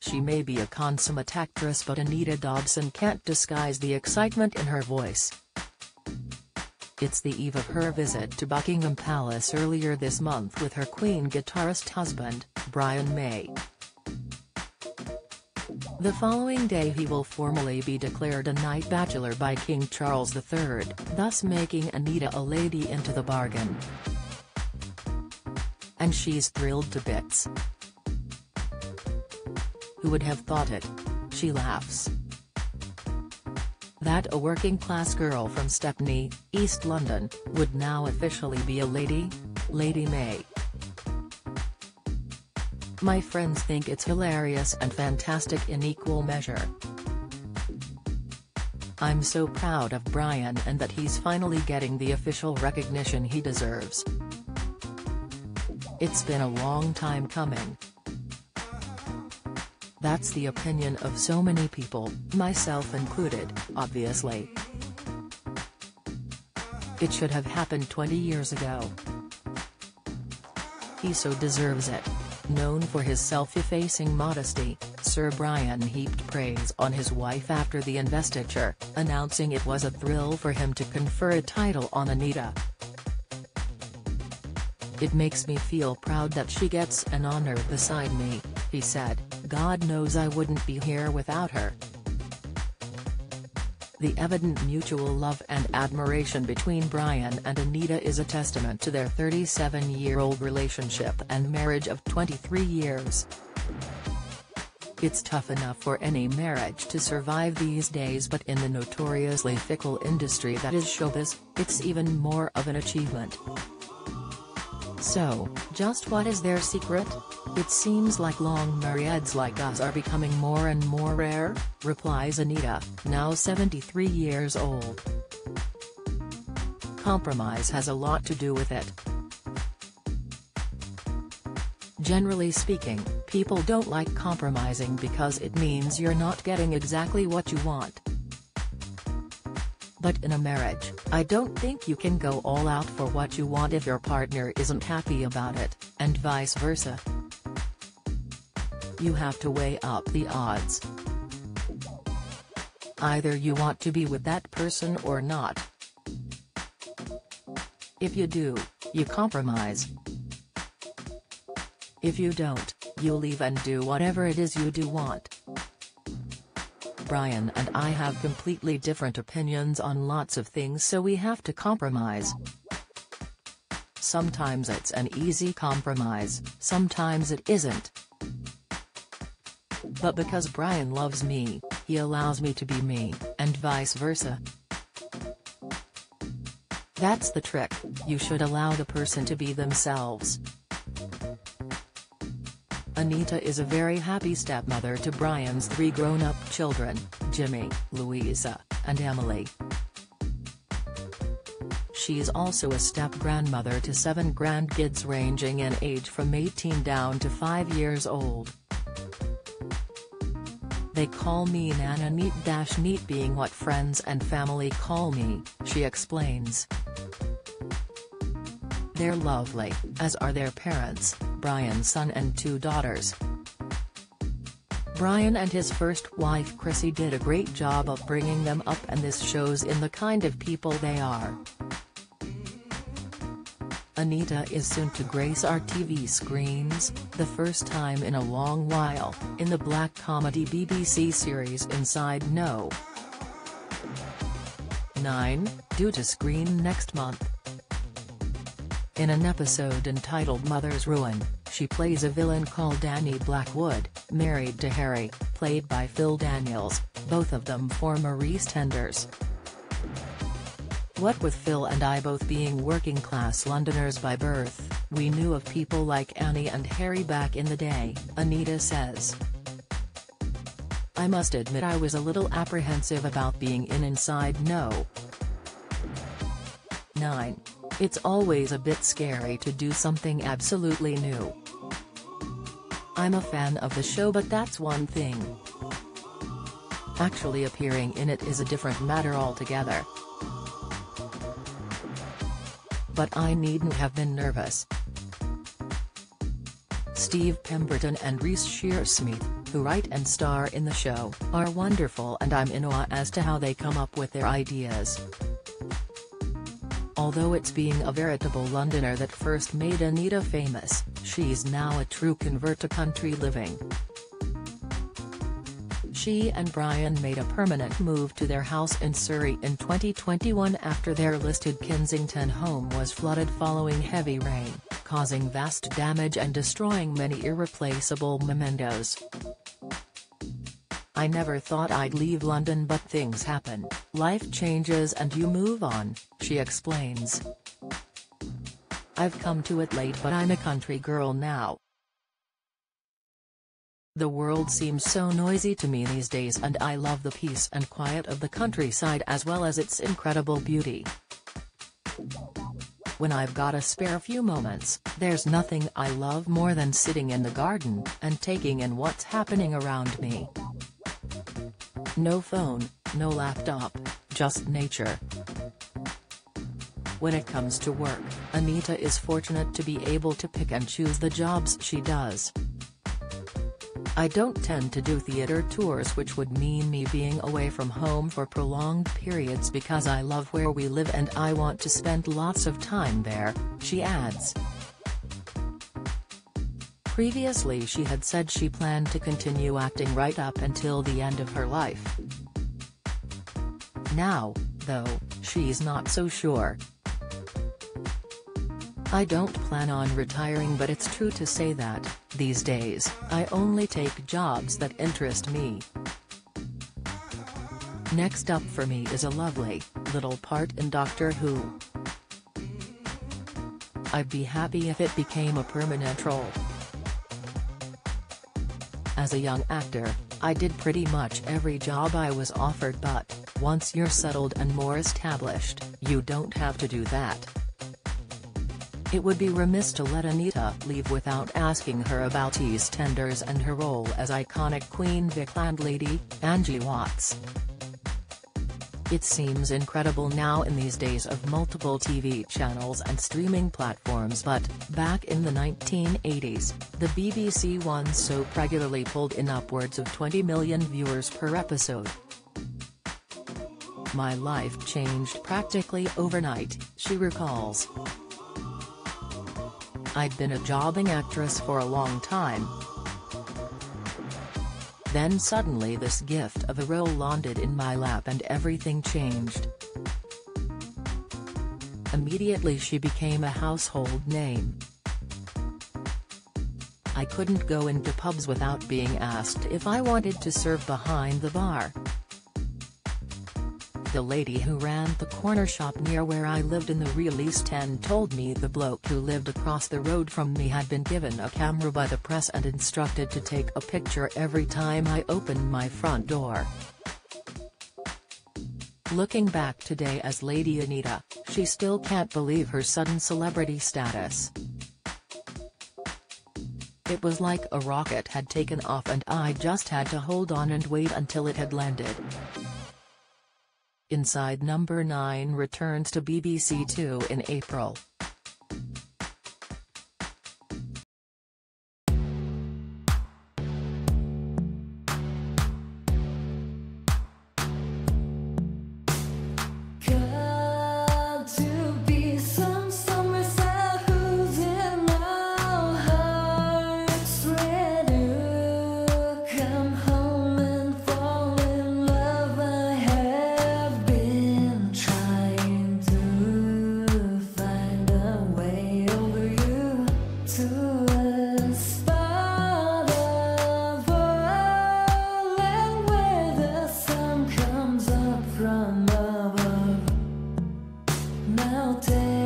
She may be a consummate actress, but Anita Dobson can't disguise the excitement in her voice. It's the eve of her visit to Buckingham Palace earlier this month with her Queen guitarist husband, Brian May. The following day he will formally be declared a Knight Bachelor by King Charles III, thus making Anita a lady into the bargain. And she's thrilled to bits. Who would have thought it? She laughs. That a working-class girl from Stepney, East London, would now officially be a lady? Lady May. My friends think it's hilarious and fantastic in equal measure. I'm so proud of Brian and that he's finally getting the official recognition he deserves. It's been a long time coming. That's the opinion of so many people, myself included, obviously. It should have happened 20 years ago. He so deserves it. Known for his self-effacing modesty, Sir Brian heaped praise on his wife after the investiture, announcing it was a thrill for him to confer a title on Anita. "It makes me feel proud that she gets an honor beside me," he said. "God knows I wouldn't be here without her." The evident mutual love and admiration between Brian and Anita is a testament to their 37-year-old relationship and marriage of 23 years. It's tough enough for any marriage to survive these days, but in the notoriously fickle industry that is showbiz, it's even more of an achievement. So, just what is their secret? "It seems like long marrieds like us are becoming more and more rare," replies Anita, now 73 years old. "Compromise has a lot to do with it. Generally speaking, people don't like compromising because it means you're not getting exactly what you want. But in a marriage, I don't think you can go all out for what you want if your partner isn't happy about it, and vice versa. You have to weigh up the odds. Either you want to be with that person or not. If you do, you compromise. If you don't, you leave and do whatever it is you do want." Brian and I have completely different opinions on lots of things, so we have to compromise. Sometimes it's an easy compromise, sometimes it isn't. But because Brian loves me, he allows me to be me, and vice versa. That's the trick, you should allow the person to be themselves. Anita is a very happy stepmother to Brian's 3 grown-up children, Jimmy, Louisa, and Emily. She's also a step-grandmother to 7 grandkids ranging in age from 18 down to 5 years old. "They call me Nana Neat being what friends and family call me," she explains. "They're lovely, as are their parents, Brian's son and 2 daughters. Brian and his first wife Chrissy did a great job of bringing them up, and this shows in the kind of people they are." Anita is soon to grace our TV screens, the first time in a long while, in the black comedy BBC series Inside No. 9, due to screen next month. In an episode entitled Mother's Ruin, she plays a villain called Annie Blackwood, married to Harry, played by Phil Daniels, both of them former EastEnders. "What with Phil and I both being working-class Londoners by birth, we knew of people like Annie and Harry back in the day," Anita says. "I must admit I was a little apprehensive about being in Inside No. 9. It's always a bit scary to do something absolutely new. I'm a fan of the show, but that's one thing. Actually appearing in it is a different matter altogether. But I needn't have been nervous." Steve Pemberton and Reece Shearsmith, who write and star in the show, are wonderful and I'm in awe as to how they come up with their ideas. Although it's being a veritable Londoner that first made Anita famous, she's now a true convert to country living. She and Brian made a permanent move to their house in Surrey in 2021 after their listed Kensington home was flooded following heavy rain, causing vast damage and destroying many irreplaceable mementos. "I never thought I'd leave London, but things happen, life changes and you move on," she explains. "I've come to it late, but I'm a country girl now. The world seems so noisy to me these days and I love the peace and quiet of the countryside as well as its incredible beauty. When I've got a spare few moments, there's nothing I love more than sitting in the garden and taking in what's happening around me. No phone, no laptop, just nature." When it comes to work, Anita is fortunate to be able to pick and choose the jobs she does. "I don't tend to do theatre tours, which would mean me being away from home for prolonged periods because I love where we live and I want to spend lots of time there," she adds. Previously she had said she planned to continue acting right up until the end of her life. Now, though, she's not so sure. "I don't plan on retiring, but it's true to say that, these days, I only take jobs that interest me. Next up for me is a lovely, little part in Doctor Who. I'd be happy if it became a permanent role. As a young actor, I did pretty much every job I was offered, but, once you're settled and more established, you don't have to do that." It would be remiss to let Anita leave without asking her about EastEnders and her role as iconic Queen Vic landlady, Angie Watts. "It seems incredible now in these days of multiple TV channels and streaming platforms, but, back in the 1980s, the BBC One soap regularly pulled in upwards of 20 million viewers per episode. My life changed practically overnight," she recalls. "I'd been a jobbing actress for a long time. Then suddenly this gift of a role landed in my lap and everything changed. Immediately she became a household name. I couldn't go into pubs without being asked if I wanted to serve behind the bar. The lady who ran the corner shop near where I lived in the real East End told me the bloke who lived across the road from me had been given a camera by the press and instructed to take a picture every time I opened my front door." Looking back today as Lady Anita, she still can't believe her sudden celebrity status. "It was like a rocket had taken off and I just had to hold on and wait until it had landed." Inside Number 9 returns to BBC Two in April. Now take